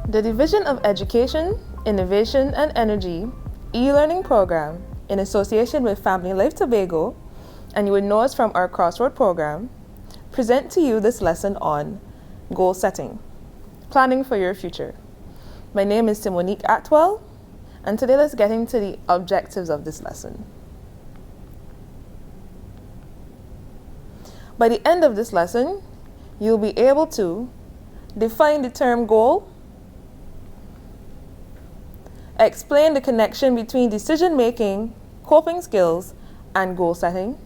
The Division of Education, Innovation and Energy e-learning program, in association with Family Life Tobago, and you would know us from our Crossroad program, present to you this lesson on goal setting, planning for your future. My name is Simonique Atwell, and today let's get into the objectives of this lesson. By the end of this lesson, you'll be able to define the term goal, explain the connection between decision-making, coping skills, and goal setting,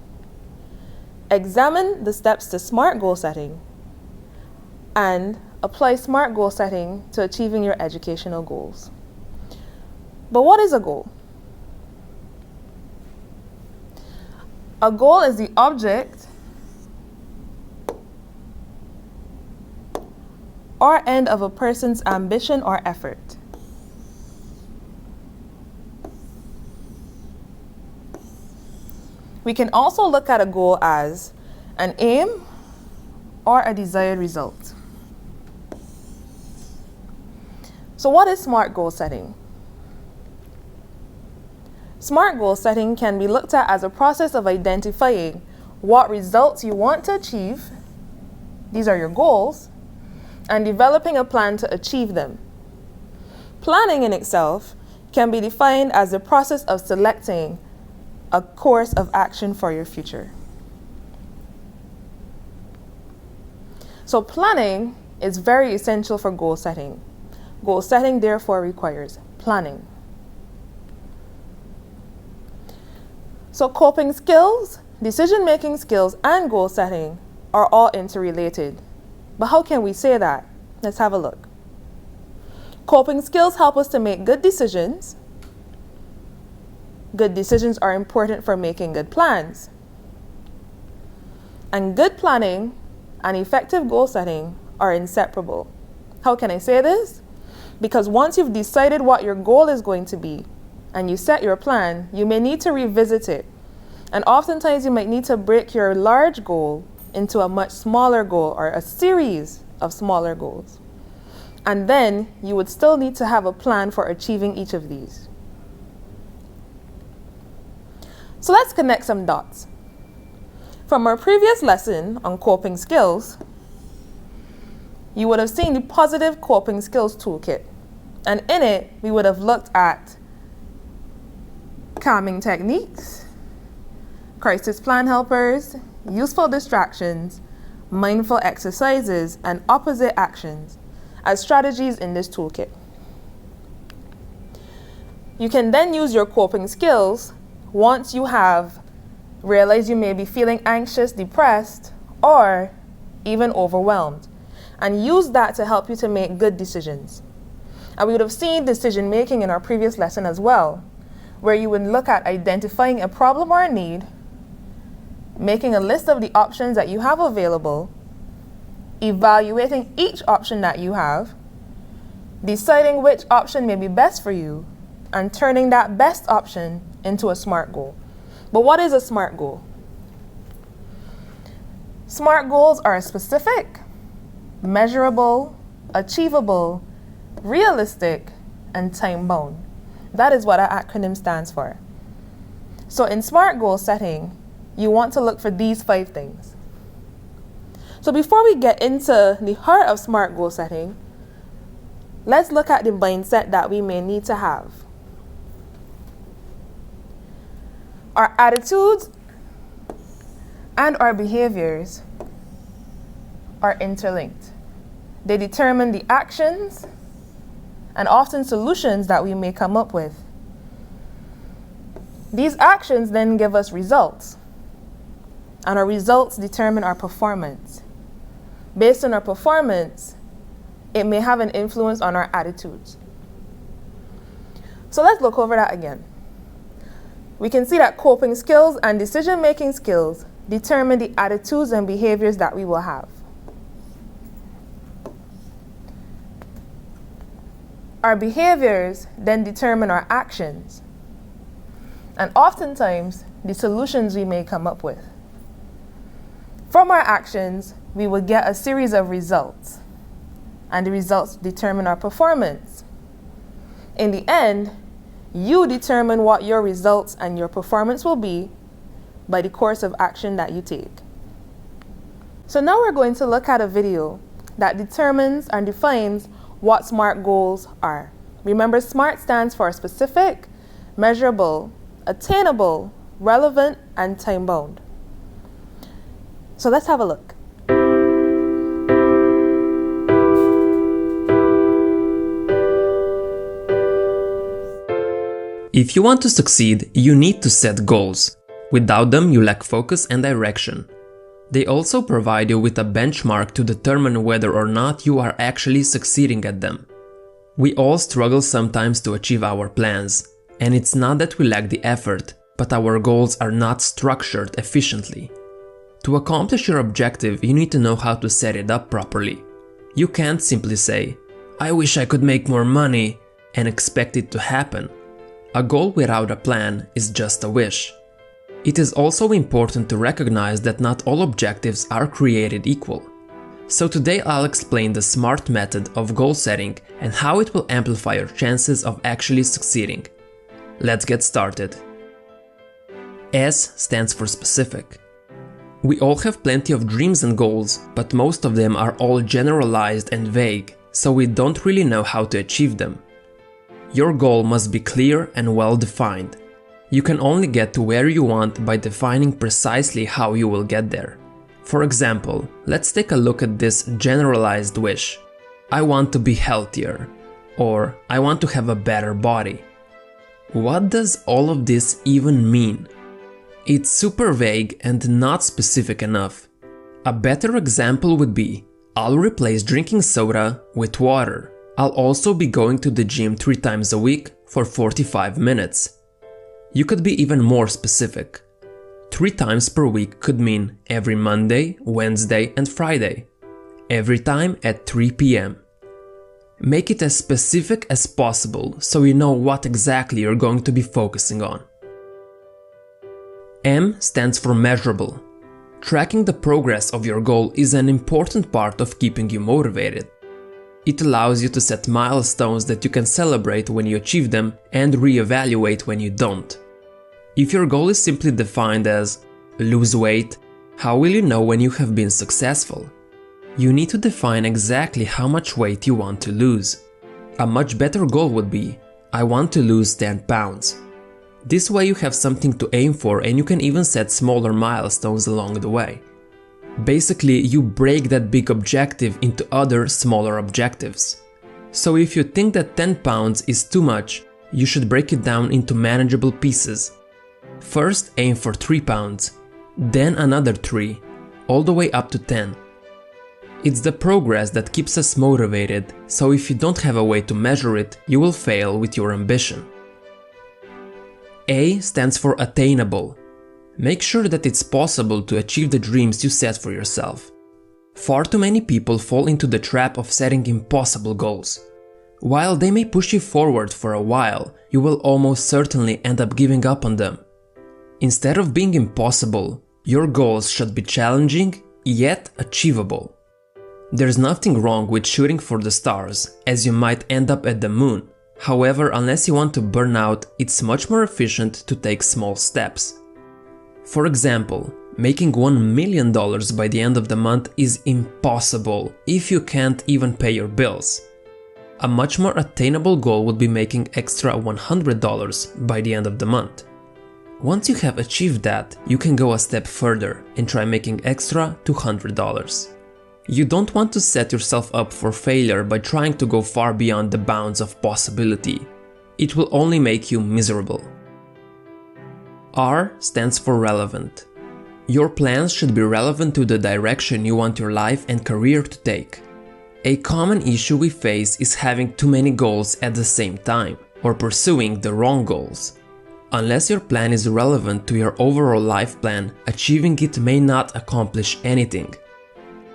examine the steps to SMART goal setting, and apply SMART goal setting to achieving your educational goals. But what is a goal? A goal is the object or end of a person's ambition or effort. We can also look at a goal as an aim or a desired result. So what is SMART goal setting? SMART goal setting can be looked at as a process of identifying what results you want to achieve, these are your goals, and developing a plan to achieve them. Planning in itself can be defined as the process of selecting a course of action for your future. So planning is very essential for goal setting. Goal setting therefore requires planning. So coping skills, decision-making skills, and goal setting are all interrelated. But how can we say that? Let's have a look. Coping skills help us to make good decisions. Good decisions are important for making good plans. And good planning and effective goal setting are inseparable. How can I say this? Because once you've decided what your goal is going to be and you set your plan, you may need to revisit it. And oftentimes you might need to break your large goal into a much smaller goal or a series of smaller goals. And then you would still need to have a plan for achieving each of these. So let's connect some dots. From our previous lesson on coping skills, you would have seen the positive coping skills toolkit. And in it, we would have looked at calming techniques, crisis plan helpers, useful distractions, mindful exercises, and opposite actions as strategies in this toolkit. You can then use your coping skills once you have realized you may be feeling anxious, depressed, or even overwhelmed, and use that to help you to make good decisions. And we would have seen decision making in our previous lesson as well, where you would look at identifying a problem or a need, making a list of the options that you have available, evaluating each option that you have, deciding which option may be best for you, and turning that best option into a SMART goal. But what is a SMART goal? SMART goals are specific, measurable, achievable, realistic, and time-bound. That is what our acronym stands for. So in SMART goal setting, you want to look for these 5 things. So before we get into the heart of SMART goal setting, let's look at the mindset that we may need to have. Our attitudes and our behaviors are interlinked. They determine the actions and often solutions that we may come up with. These actions then give us results, and our results determine our performance. Based on our performance, it may have an influence on our attitudes. So let's look over that again. We can see that coping skills and decision-making skills determine the attitudes and behaviors that we will have. Our behaviors then determine our actions, and oftentimes the solutions we may come up with. From our actions, we will get a series of results. and the results determine our performance. In the end, you determine what your results and your performance will be by the course of action that you take. So now we're going to look at a video that determines and defines what SMART goals are. Remember, SMART stands for specific, measurable, attainable, relevant, and time-bound. So let's have a look. If you want to succeed, you need to set goals. Without them, you lack focus and direction. They also provide you with a benchmark to determine whether or not you are actually succeeding at them. We all struggle sometimes to achieve our plans, and it's not that we lack the effort, but our goals are not structured efficiently. To accomplish your objective, you need to know how to set it up properly. You can't simply say, "I wish I could make more money," and expect it to happen. A goal without a plan is just a wish. It is also important to recognize that not all objectives are created equal. So today I'll explain the SMART method of goal setting and how it will amplify your chances of actually succeeding. Let's get started. S stands for specific. We all have plenty of dreams and goals, but most of them are all generalized and vague, so we don't really know how to achieve them. Your goal must be clear and well defined. You can only get to where you want by defining precisely how you will get there. For example, let's take a look at this generalized wish. I want to be healthier, or I want to have a better body. What does all of this even mean? It's super vague and not specific enough. A better example would be, I'll replace drinking soda with water. I'll also be going to the gym 3 times a week for 45 minutes. You could be even more specific. 3 times per week could mean every Monday, Wednesday, and Friday. Every time at 3 p.m. Make it as specific as possible so you know what exactly you're going to be focusing on. M stands for measurable. Tracking the progress of your goal is an important part of keeping you motivated. It allows you to set milestones that you can celebrate when you achieve them and reevaluate when you don't. If your goal is simply defined as lose weight, how will you know when you have been successful? You need to define exactly how much weight you want to lose. A much better goal would be, I want to lose 10 pounds. This way you have something to aim for and you can even set smaller milestones along the way. Basically, you break that big objective into other smaller objectives. So if you think that 10 pounds is too much, you should break it down into manageable pieces. First aim for 3 pounds, then another 3, all the way up to 10. It's the progress that keeps us motivated, so if you don't have a way to measure it, you will fail with your ambition. A stands for attainable. Make sure that it's possible to achieve the dreams you set for yourself. Far too many people fall into the trap of setting impossible goals. While they may push you forward for a while, you will almost certainly end up giving up on them. Instead of being impossible, your goals should be challenging yet achievable. There's nothing wrong with shooting for the stars, as you might end up at the moon. However, unless you want to burn out, it's much more efficient to take small steps. For example, making $1 million by the end of the month is impossible if you can't even pay your bills. A much more attainable goal would be making extra $100 by the end of the month. Once you have achieved that, you can go a step further and try making extra $200. You don't want to set yourself up for failure by trying to go far beyond the bounds of possibility. It will only make you miserable. R stands for relevant. Your plans should be relevant to the direction you want your life and career to take. A common issue we face is having too many goals at the same time, or pursuing the wrong goals. Unless your plan is relevant to your overall life plan, achieving it may not accomplish anything.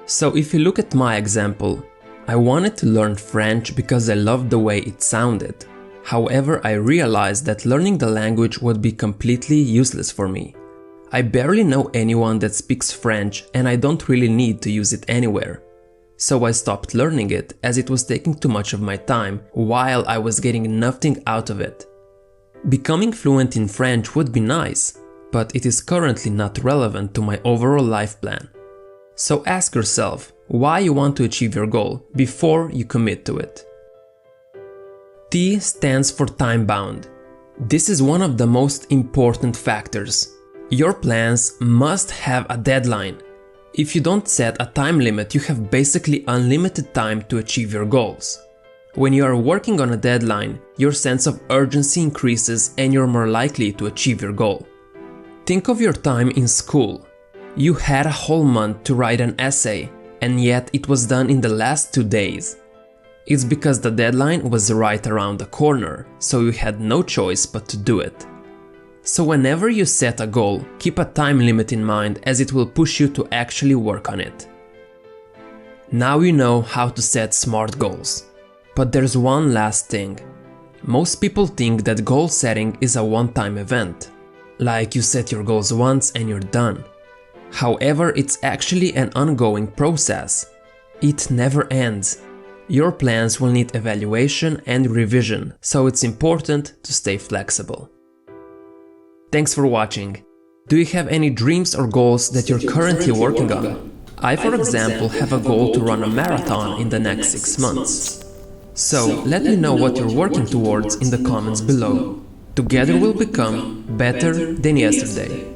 So if you look at my example, I wanted to learn French because I loved the way it sounded. However, I realized that learning the language would be completely useless for me. I barely know anyone that speaks French and I don't really need to use it anywhere. So I stopped learning it as it was taking too much of my time while I was getting nothing out of it. Becoming fluent in French would be nice, but it is currently not relevant to my overall life plan. So ask yourself why you want to achieve your goal before you commit to it. T stands for time bound. This is one of the most important factors. Your plans must have a deadline. If you don't set a time limit, you have basically unlimited time to achieve your goals. When you are working on a deadline, your sense of urgency increases and you're more likely to achieve your goal. Think of your time in school. You had a whole month to write an essay, and yet it was done in the last 2 days. It's because the deadline was right around the corner, so you had no choice but to do it. So whenever you set a goal, keep a time limit in mind as it will push you to actually work on it. Now you know how to set SMART goals. But there's one last thing. Most people think that goal setting is a one-time event. Like you set your goals once and you're done. However, it's actually an ongoing process. It never ends. Your plans will need evaluation and revision, so it's important to stay flexible. Thanks for watching. Do you have any dreams or goals that you're currently working on? I, for example, have a goal to run a marathon in the next 6 months. So let me know what you're working towards in the comments below. Together we'll become better than yesterday.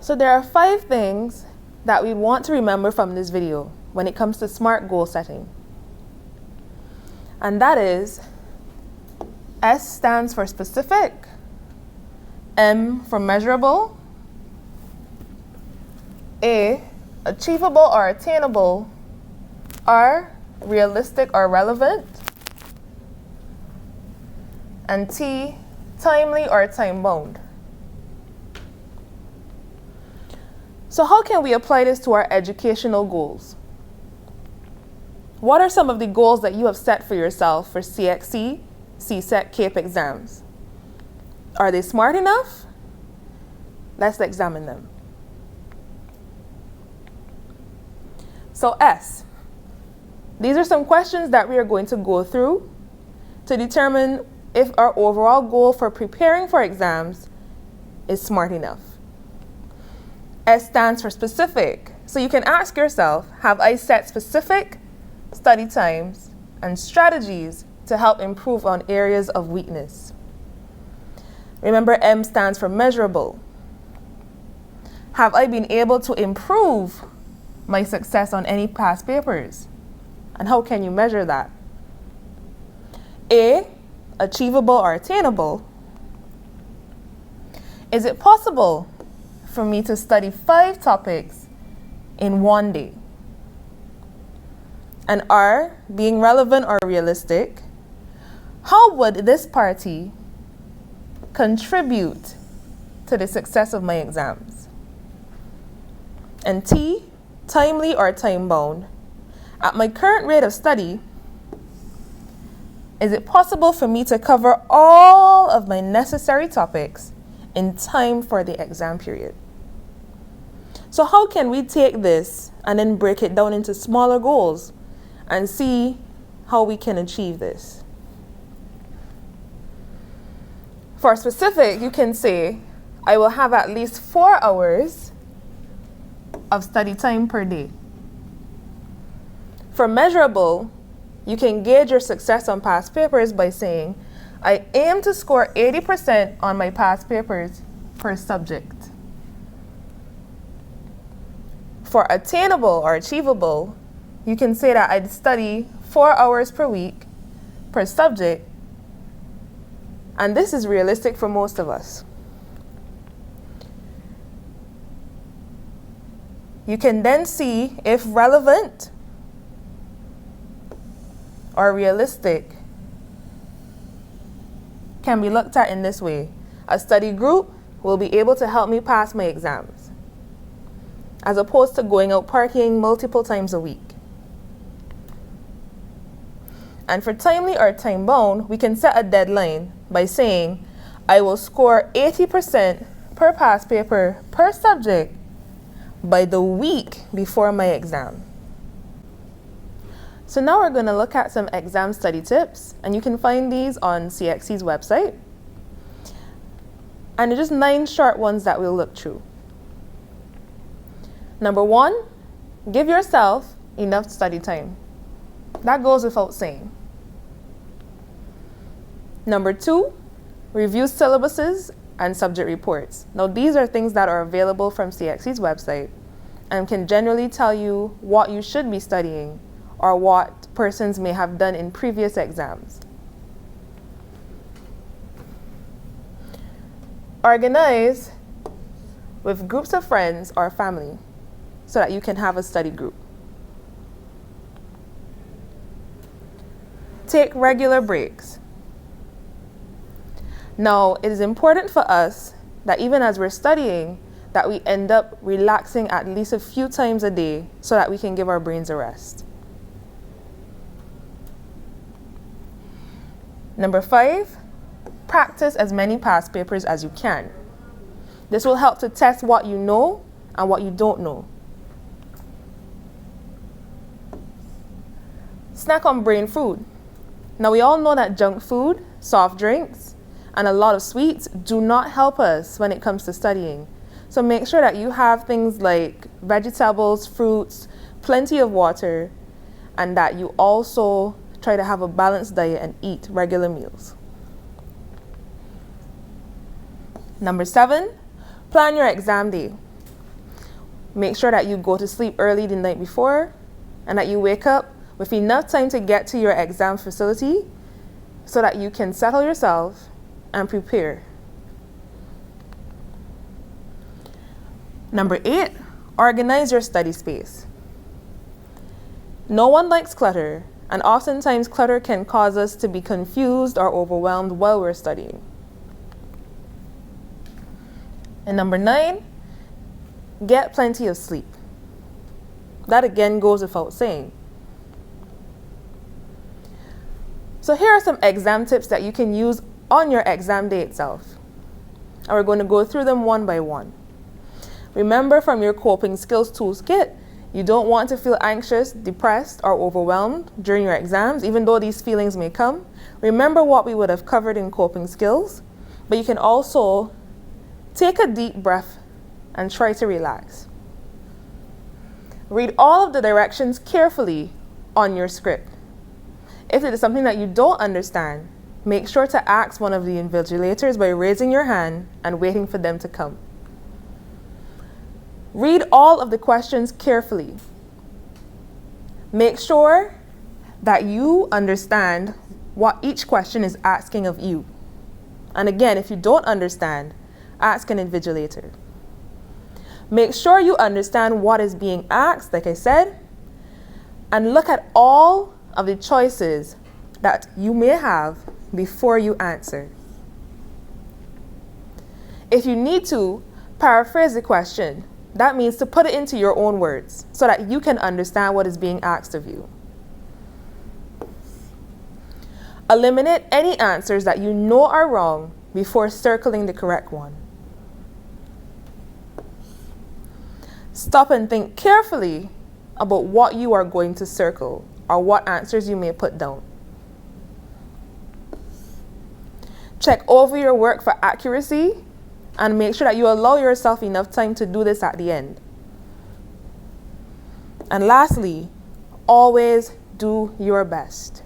So there are 5 things that we want to remember from this video when it comes to SMART goal setting. And that is, S stands for specific, M for measurable, A, achievable or attainable, R, realistic or relevant, and T, timely or time-bound. So how can we apply this to our educational goals? What are some of the goals that you have set for yourself for CXC, CSEC, CAPE exams? Are they smart enough? Let's examine them. So S. These are some questions that we are going to go through to determine if our overall goal for preparing for exams is smart enough. S stands for specific. So you can ask yourself, have I set specific study times and strategies to help improve on areas of weakness? Remember, M stands for measurable. Have I been able to improve my success on any past papers? And how can you measure that? A, achievable or attainable. Is it possible for me to study 5 topics in 1 day? And R, being relevant or realistic. How would this party contribute to the success of my exams? And T, timely or time-bound. At my current rate of study, is it possible for me to cover all of my necessary topics in time for the exam period? So how can we take this and then break it down into smaller goals and see how we can achieve this? For specific, you can say, I will have at least 4 hours of study time per day. For measurable, you can gauge your success on past papers by saying, I aim to score 80% on my past papers per subject. For attainable or achievable, you can say that I'd study 4 hours per week per subject, and this is realistic for most of us. You can then see if relevant or realistic can be looked at in this way. A study group will be able to help me pass my exams, as opposed to going out partying multiple times a week. And for timely or time-bound, we can set a deadline by saying, I will score 80% per past paper per subject by the week before my exam. So now we're going to look at some exam study tips, and you can find these on CXC's website. And there's just 9 short ones that we'll look through. Number 1, give yourself enough study time. That goes without saying. Number 2, review syllabuses and subject reports. Now these are things that are available from CXC's website and can generally tell you what you should be studying or what persons may have done in previous exams. Organize with groups of friends or family so that you can have a study group. Take regular breaks. Now, it is important for us that even as we're studying, that we end up relaxing at least a few times a day so that we can give our brains a rest. Number 5, practice as many past papers as you can. This will help to test what you know and what you don't know. Snack on brain food. Now we all know that junk food, soft drinks, and a lot of sweets do not help us when it comes to studying. So make sure that you have things like vegetables, fruits, plenty of water, and that you also try to have a balanced diet and eat regular meals. Number 7, plan your exam day. Make sure that you go to sleep early the night before and that you wake up with enough time to get to your exam facility so that you can settle yourself and prepare. Number 8, organize your study space. No one likes clutter, and oftentimes clutter can cause us to be confused or overwhelmed while we're studying. And number 9, get plenty of sleep. That again goes without saying. So here are some exam tips that you can use on your exam day itself. And we're going to go through them one by one. Remember from your coping skills toolkit, you don't want to feel anxious, depressed, or overwhelmed during your exams, even though these feelings may come. Remember what we would have covered in coping skills, but you can also take a deep breath and try to relax. Read all of the directions carefully on your script. If it is something that you don't understand, make sure to ask one of the invigilators by raising your hand and waiting for them to come. Read all of the questions carefully. Make sure that you understand what each question is asking of you. And again, if you don't understand, ask an invigilator. Make sure you understand what is being asked, like I said, and look at all of the choices that you may have before you answer. If you need to, paraphrase the question. That means to put it into your own words so that you can understand what is being asked of you. Eliminate any answers that you know are wrong before circling the correct one. Stop and think carefully about what you are going to circle or what answers you may put down. Check over your work for accuracy and make sure that you allow yourself enough time to do this at the end. And lastly, always do your best.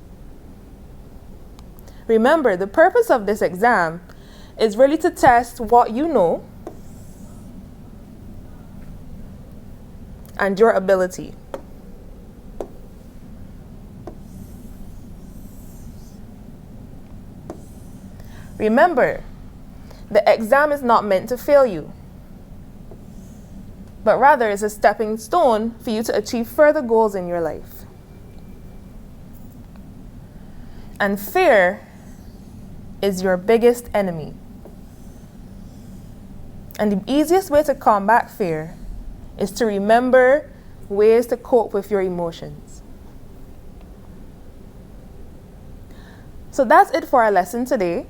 Remember, the purpose of this exam is really to test what you know and your ability. Remember, the exam is not meant to fail you, but rather is a stepping stone for you to achieve further goals in your life. And fear is your biggest enemy. And the easiest way to combat fear is to remember ways to cope with your emotions. So that's it for our lesson today.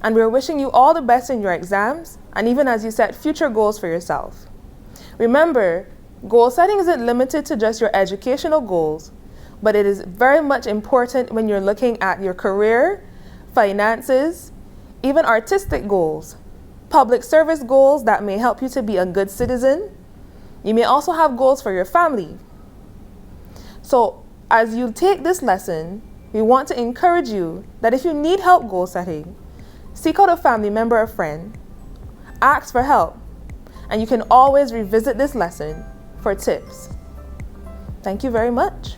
And we're wishing you all the best in your exams and even as you set future goals for yourself. Remember, goal setting isn't limited to just your educational goals, but it is very much important when you're looking at your career, finances, even artistic goals, public service goals that may help you to be a good citizen. You may also have goals for your family. So, as you take this lesson, we want to encourage you that if you need help goal setting, seek out a family member or friend, ask for help, and you can always revisit this lesson for tips. Thank you very much.